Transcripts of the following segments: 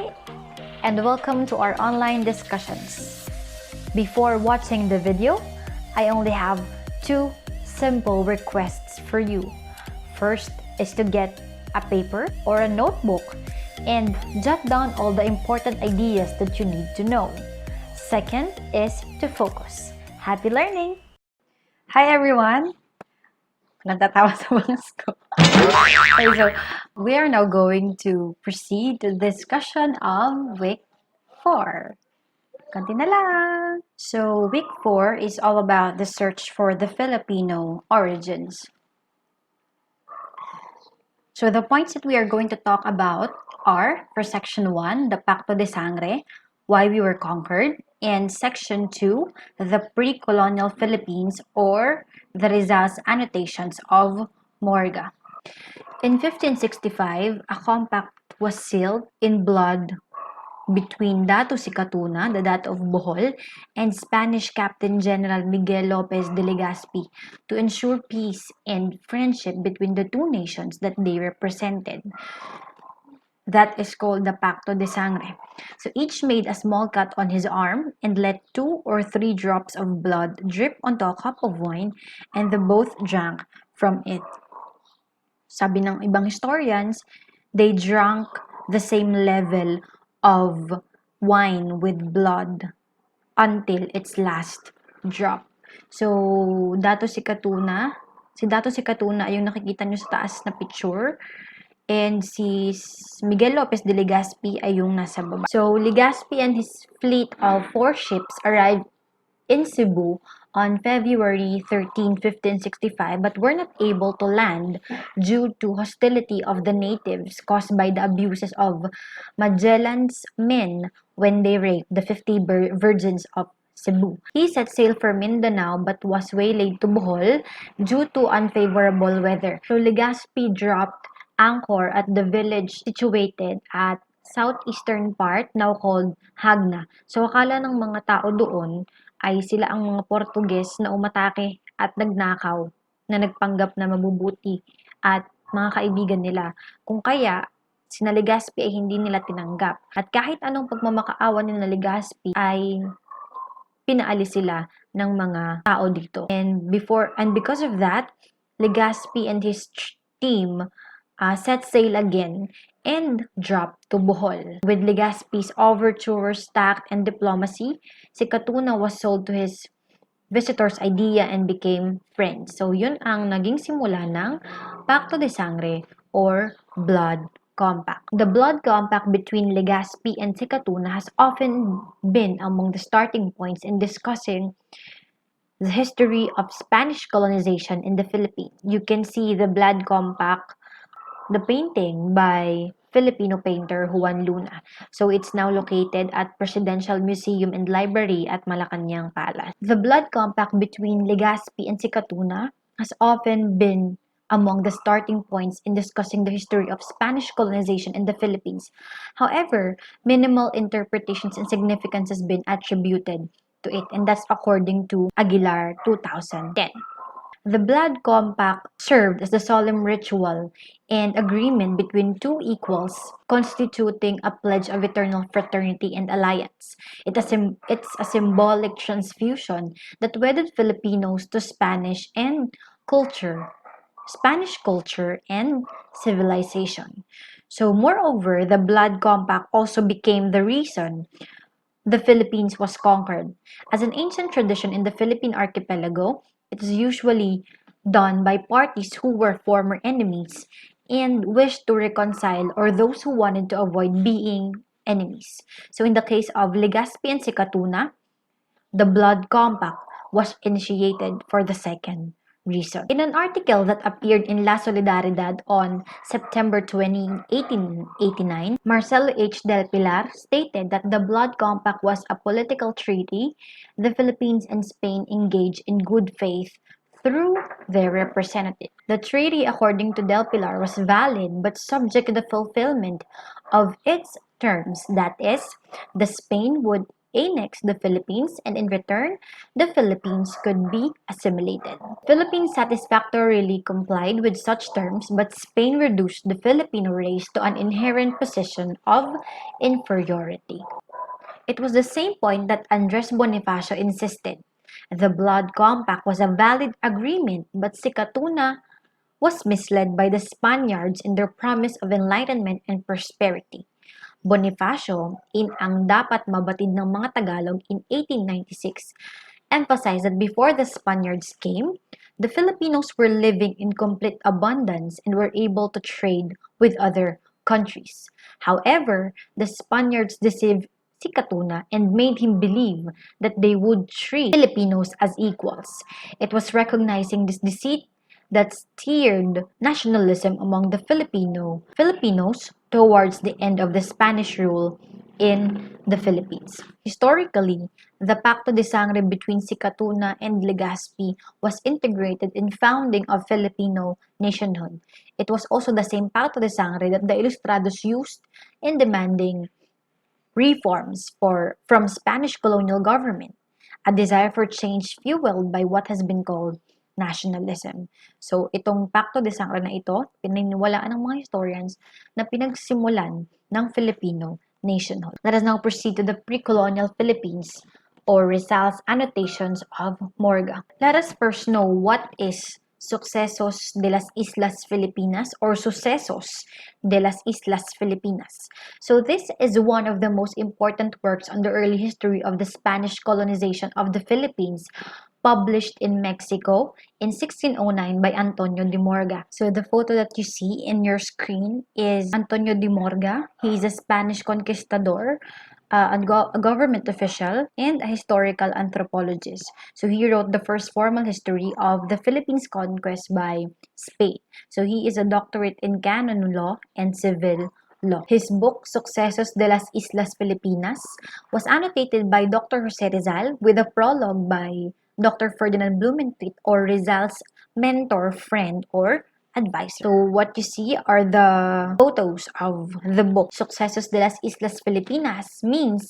Hi, and welcome to our online discussions. Before watching the video, I only have two simple requests for you. First is to get a paper or a notebook and jot down all the important ideas that you need to know. Second is to focus. Happy learning! Hi everyone! Natatawa sa bangas ko. Okay, so we are now going to proceed to the discussion of week 4. Konti na lang. So week 4 is all about the search for the Filipino origins. So the points that we are going to talk about are, for section 1, the Pacto de Sangre, why we were conquered, and section 2, the Pre-Colonial Philippines, or the RIZAL'S Annotations of MORGA. In 1565, a compact was sealed in blood between Dato Sikatuna, the Dato of Bohol, and Spanish Captain General Miguel Lopez de Legazpi to ensure peace and friendship between the two nations that they represented. That is called the Pacto de Sangre. So each made a small cut on his arm and let 2 or 3 drops of blood drip onto a cup of wine, and they both drank from it. Sabi ng ibang historians, they drank the same level of wine with blood until its last drop. So, si Dato Sikatuna ay yung nakikita nyo sa taas na picture. And si Miguel Lopez de Legazpi ay yung nasa baba. So, Legazpi and his fleet of 4 ships arrived in Cebu on February 13, 1565, but were not able to land due to hostility of the natives caused by the abuses of Magellan's men when they raped the 50 virgins of Cebu. He set sail for Mindanao but was waylaid to Bohol due to unfavorable weather. So Legazpi dropped anchor at the village situated at southeastern part, now called Hagna. So akala ng mga tao doon ay sila ang mga Portuges na umatake at nagnakaw, na nagpanggap na mabubuti at mga kaibigan nila. Kung kaya, si Legazpi ay hindi nila tinanggap. At kahit anong pagmamakaawa ni Legazpi ay pinaalis sila ng mga tao dito. And because of that, Legazpi and his team set sail again and dropped to Bohol. With Legazpi's overtures, tact, and diplomacy, Sikatuna was sold to his visitor's idea and became friends. So, yun ang naging simula ng Pacto de Sangre or Blood Compact. The Blood Compact between Legazpi and Sikatuna has often been among the starting points in discussing the history of Spanish colonization in the Philippines. You can see the Blood Compact, the painting by Filipino painter Juan Luna. So it's now located at Presidential Museum and Library at Malacañang Palace. The blood compact between Legazpi and Sikatuna has often been among the starting points in discussing the history of Spanish colonization in the Philippines. However, minimal interpretations and significance has been attributed to it, and that's according to Aguilar 2010. The Blood Compact served as the solemn ritual and agreement between two equals, constituting a pledge of eternal fraternity and alliance. It's a symbolic transfusion that wedded Filipinos to Spanish culture and civilization. So, moreover, the Blood Compact also became the reason the Philippines was conquered. As an ancient tradition in the Philippine archipelago, it is usually done by parties who were former enemies and wished to reconcile, or those who wanted to avoid being enemies. So in the case of Legazpi and Sikatuna, the Blood Compact was initiated for the second reason. In an article that appeared in La Solidaridad on September 20, 1889, Marcelo H. Del Pilar stated that the Blood Compact was a political treaty the Philippines and Spain engaged in good faith through their representative. The treaty, according to Del Pilar, was valid but subject to the fulfillment of its terms. That is, the Spain would annex the Philippines, and in return, the Philippines could be assimilated. Philippines satisfactorily complied with such terms, but Spain reduced the Filipino race to an inherent position of inferiority. It was the same point that Andres Bonifacio insisted. The Blood Compact was a valid agreement, but Sikatuna was misled by the Spaniards in their promise of enlightenment and prosperity. Bonifacio, in Ang Dapat Mabatid ng Mga Tagalog in 1896, emphasized that before the Spaniards came, the Filipinos were living in complete abundance and were able to trade with other countries. However, the Spaniards deceived Sikatuna and made him believe that they would treat Filipinos as equals. It was recognizing this deceit that steered nationalism among the Filipinos towards the end of the Spanish rule in the Philippines. Historically, the Pacto de Sangre between Sikatuna and Legazpi was integrated in founding of Filipino nationhood. It was also the same Pacto de Sangre that the Ilustrados used in demanding reforms from Spanish colonial government, a desire for change fueled by what has been called nationalism. So, itong Pacto de Sangre na ito, pininiwalaan ng mga historians na pinagsimulan ng Filipino nationhood. Let us now proceed to the pre-colonial Philippines or RIZAL'S Annotations of Morga. Let us first know what is Sucesos de las Islas Filipinas or Sucesos de las Islas Filipinas. So this is one of the most important works on the early history of the Spanish colonization of the Philippines, published in Mexico in 1609 by Antonio de Morga. So the photo that you see in your screen is Antonio de Morga. He is a Spanish conquistador, a government official, and a historical anthropologist. So he wrote the first formal history of the Philippines conquest by Spain. So he is a doctorate in canon law and civil law. His book, Sucesos de las Islas Filipinas, was annotated by Dr. Jose Rizal with a prologue by Dr. Ferdinand Blumentritt, or Rizal's mentor, friend, or advisor. So what you see are the photos of the book. Sucesos de las Islas Filipinas means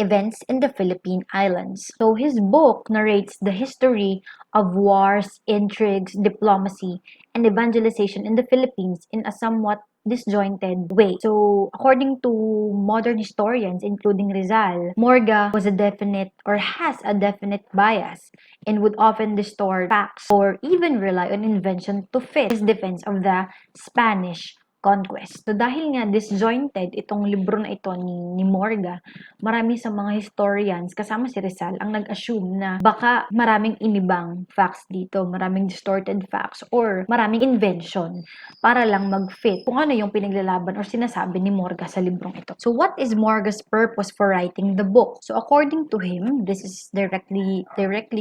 events in the Philippine Islands. So his book narrates the history of wars, intrigues, diplomacy, and evangelization in the Philippines in a somewhat disjointed way. So, according to modern historians, including Rizal, Morga was a definite or has a definite bias and would often distort facts or even rely on invention to fit his defense of the Spanish conquest. So, dahil nga disjointed itong libro na ito ni Morga, marami sa mga historians, kasama si Rizal, ang nag-assume na baka maraming inibang facts dito, maraming distorted facts, or maraming invention para lang mag-fit kung ano yung pinaglalaban or sinasabi ni Morga sa librong ito. So, what is Morga's purpose for writing the book? So, according to him, this is directly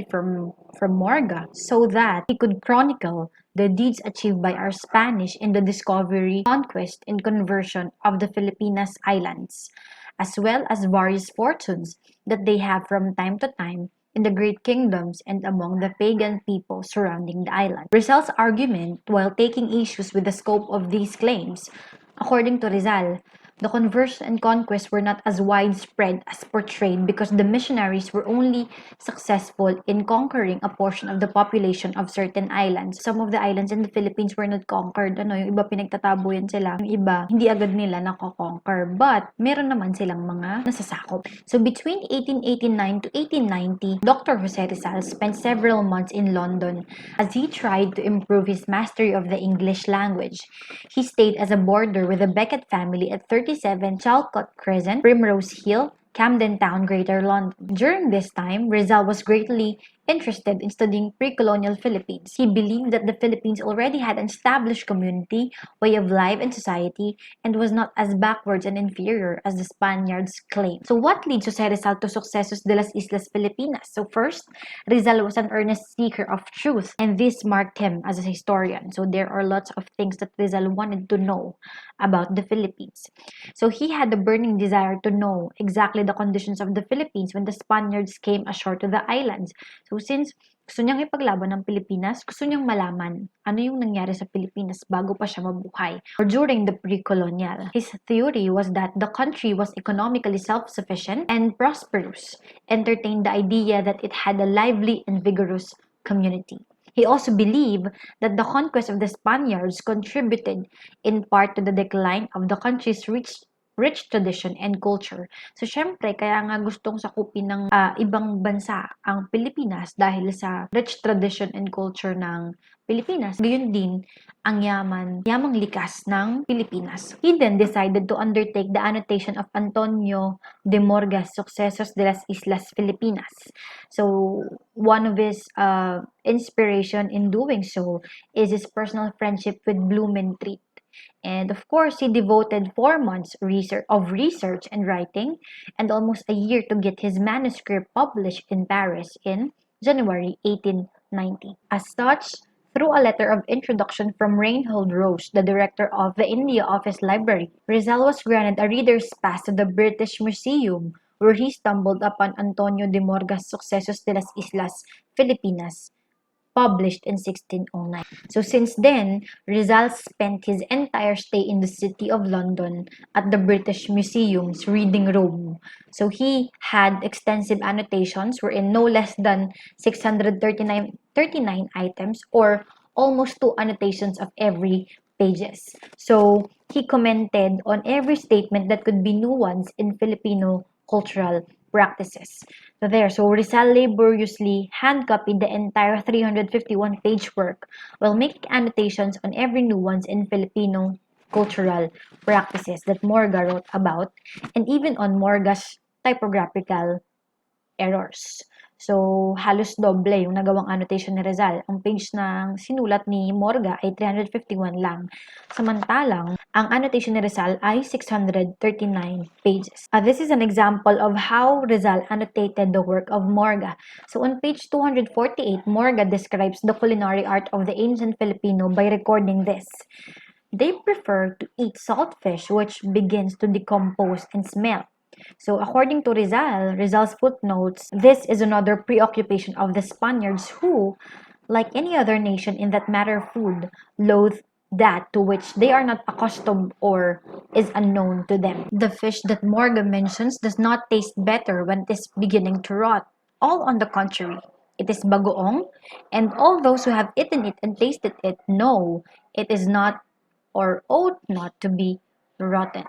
from Morga, so that he could chronicle the deeds achieved by our Spanish in the discovery, conquest, and conversion of the Filipinas Islands, as well as various fortunes that they have from time to time in the great kingdoms and among the pagan people surrounding the island. Rizal's argument, while taking issues with the scope of these claims, according to Rizal, the conversion and conquest were not as widespread as portrayed because the missionaries were only successful in conquering a portion of the population of certain islands. Some of the islands in the Philippines were not conquered. Yung iba pinagtataboyan sila. Yung iba, hindi agad nila nako-conquer. But, meron naman silang mga nasasakop. So, between 1889 to 1890, Dr. Jose Rizal spent several months in London as he tried to improve his mastery of the English language. He stayed as a boarder with the Beckett family at 37 Chalcot Crescent, Primrose Hill, Camden Town, Greater London. During this time, Rizal was greatly interested in studying pre-colonial Philippines. He believed that the Philippines already had an established community, way of life, and society, and was not as backwards and inferior as the Spaniards claimed. So what leads Jose Rizal to Sucesos de las Islas Filipinas? So first, Rizal was an earnest seeker of truth, and this marked him as a historian. So there are lots of things that Rizal wanted to know about the Philippines. So he had a burning desire to know exactly the conditions of the Philippines when the Spaniards came ashore to the islands. So So since gusto niyang ipaglaban ng Pilipinas, gusto niyang malaman ano yung nangyari sa Pilipinas bago pa siya mabuhay or during the pre-colonial. His theory was that the country was economically self-sufficient and prosperous, entertained the idea that it had a lively and vigorous community. He also believed that the conquest of the Spaniards contributed in part to the decline of the country's rich tradition and culture. So, syempre, kaya nga gustong sakupin ng ibang bansa ang Pilipinas dahil sa rich tradition and culture ng Pilipinas. Gayon din ang yamang likas ng Pilipinas. He then decided to undertake the annotation of Antonio de Morga's Sucesos de las Islas Filipinas. So, one of his inspiration in doing so is his personal friendship with Blumentritt. And of course, he devoted 4 months of research and writing and almost a year to get his manuscript published in Paris in January 1890. As such, through a letter of introduction from Reinhold Roche, the director of the India Office Library, Rizal was granted a reader's pass to the British Museum, where he stumbled upon Antonio de Morga's Sucesos de las Islas Filipinas, published in 1609. So since then, Rizal spent his entire stay in the city of London at the British Museums reading Rome. So he had extensive annotations wherein no less than 639 items or almost 2 annotations of every pages. So he commented on every statement that could be nuanced in Filipino cultural practices. So Rizal laboriously hand-copied the entire 351-page work while making annotations on every nuance in Filipino cultural practices that Morga wrote about and even on Morga's typographical errors. So, halos doble yung nagawang annotation ni Rizal. Ang page ng sinulat ni Morga ay 351 lang. Samantalang, ang annotation ni Rizal ay 639 pages. This is an example of how Rizal annotated the work of Morga. So, on page 248, Morga describes the culinary art of the ancient Filipino by recording this. They prefer to eat salt fish which begins to decompose and smell. So according to Rizal's footnotes, this is another preoccupation of the Spaniards who, like any other nation in that matter of food, loathe that to which they are not accustomed or is unknown to them. The fish that Morgan mentions does not taste better when it is beginning to rot. All on the contrary, it is bagoong, and all those who have eaten it and tasted it know it is not or ought not to be rotten.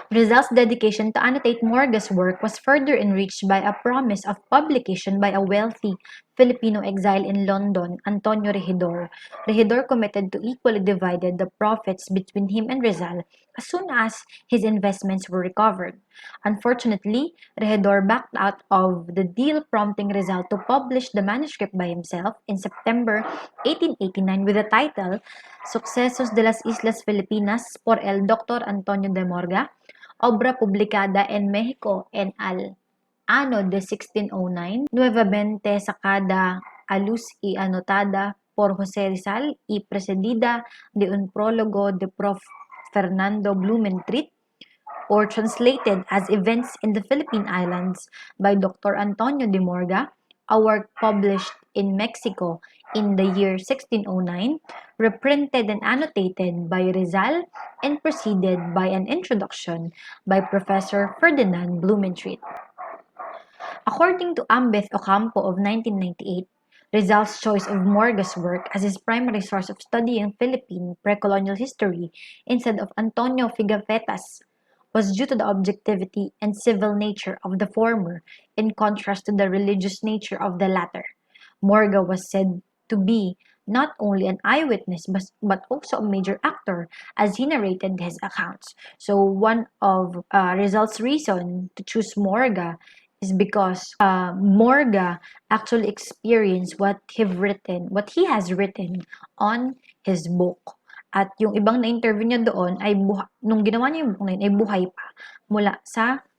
Rizal's dedication to annotate Morga's work was further enriched by a promise of publication by a wealthy Filipino exile in London, Antonio Regidor. Regidor committed to equally divide the profits between him and Rizal as soon as his investments were recovered. Unfortunately, Regidor backed out of the deal, prompting Rizal to publish the manuscript by himself in September 1889 with the title Sucesos de las Islas Filipinas por el Dr. Antonio de Morga, obra publicada en Mexico en al ano de 1609, nuevamente sacada a luz y anotada por José Rizal y precedida de un prólogo de Prof. Fernando Blumentritt, or translated as Events in the Philippine Islands by Dr. Antonio de Morga, a work published in Mexico in the year 1609, reprinted and annotated by Rizal, and preceded by an introduction by Professor Ferdinand Blumentritt. According to Ambeth Ocampo of 1998, Rizal's choice of Morga's work as his primary source of studying Philippine pre-colonial history instead of Antonio Figafetta's was due to the objectivity and civil nature of the former in contrast to the religious nature of the latter. Morga was said to be not only an eyewitness but also a major actor as he narrated his accounts. So one of Rizal's reason to choose Morga is because Morga actually experienced what he has written on his book. At yung ibang na-interview niya doon ay nung ginawa niya yung book na yun, ay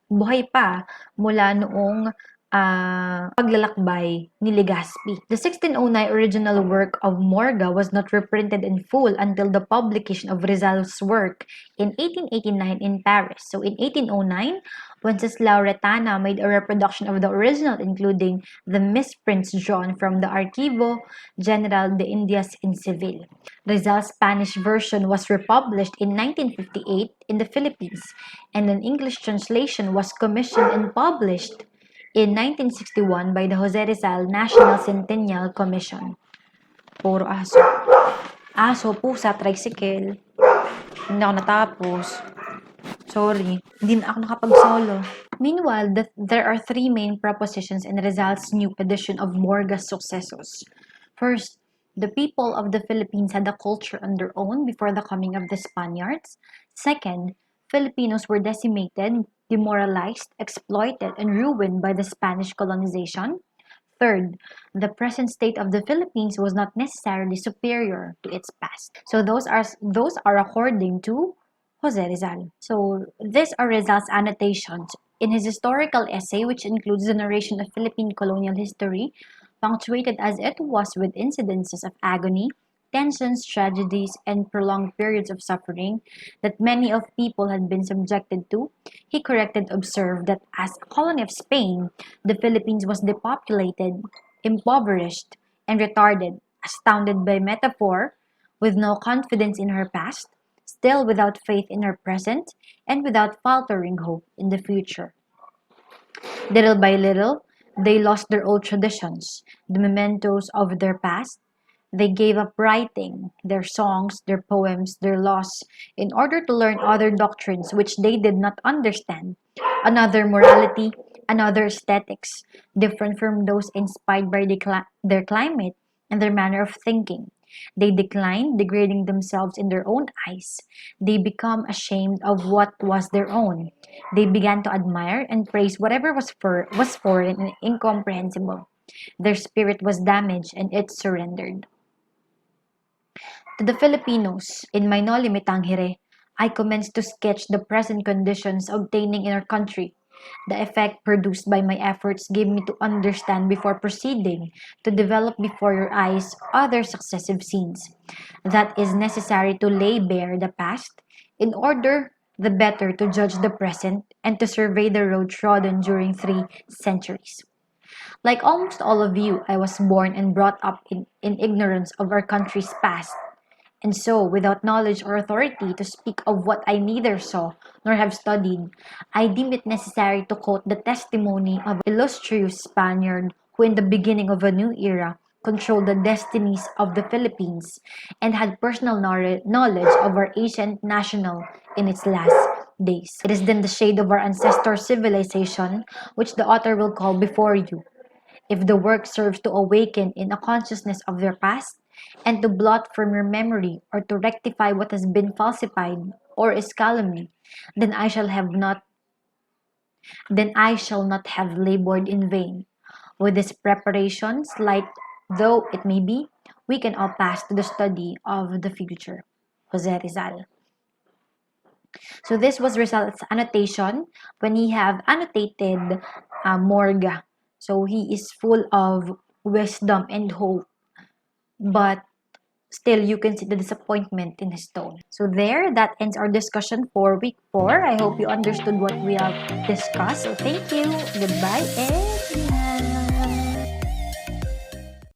buhay pa mula noong paglalakbay ni Legazpi. The 1609 original work of Morga was not reprinted in full until the publication of Rizal's work in 1889 in Paris. So in 1809, Wenceslao Retana made a reproduction of the original, including the misprints drawn from the Archivo General de Indias in Seville. Rizal's Spanish version was republished in 1958 in the Philippines, and an English translation was commissioned and published in 1961 by the Jose Rizal National Centennial Commission. Puro aso. Aso, pusa, tricycle. Hindi ako natapos. Sorry, hindi na ako nakapag-solo. Meanwhile, there are three main propositions in Rizal's new edition of Morga's Sucesos. First, the people of the Philippines had a culture on their own before the coming of the Spaniards. Second, Filipinos were decimated, demoralized, exploited, and ruined by the Spanish colonization. Third, the present state of the Philippines was not necessarily superior to its past. So those are according to Jose Rizal. So these are Rizal's annotations. In his historical essay, which includes the narration of Philippine colonial history, punctuated as it was with incidences of agony, tensions, tragedies, and prolonged periods of suffering that many of people had been subjected to, he corrected observed that as a colony of Spain, the Philippines was depopulated, impoverished, and retarded, astounded by metaphor, with no confidence in her past, still without faith in her present, and without faltering hope in the future. Little by little, they lost their old traditions, the mementos of their past. They gave up writing, their songs, their poems, their laws, in order to learn other doctrines which they did not understand, another morality, another aesthetics, different from those inspired by their climate and their manner of thinking. They decline, degrading themselves in their own eyes. They become ashamed of what was their own. They began to admire and praise whatever was foreign and incomprehensible. Their spirit was damaged and it surrendered. To the Filipinos, in my Noli Me Tangere, I commenced to sketch the present conditions obtaining in our country. The effect produced by my efforts gave me to understand before proceeding to develop before your eyes other successive scenes. That is necessary to lay bare the past in order the better to judge the present and to survey the road trodden during 3 centuries. Like almost all of you, I was born and brought up in ignorance of our country's past, and so, without knowledge or authority to speak of what I neither saw nor have studied, I deem it necessary to quote the testimony of an illustrious Spaniard who in the beginning of a new era controlled the destinies of the Philippines and had personal knowledge of our ancient national in its last days. It is then the shade of our ancestor civilization which the author will call before you. If the work serves to awaken in a consciousness of their past, and to blot from your memory or to rectify what has been falsified or is calumny, then I shall not have labored in vain. With this preparation, slight though it may be, we can all pass to the study of the future. Jose Rizal. So this was Rizal's annotation when he have annotated Morga. So he is full of wisdom and hope, but still you can see the disappointment in his tone. So there, that ends our discussion for week 4. I hope you understood what we have discussed. So thank you, goodbye, and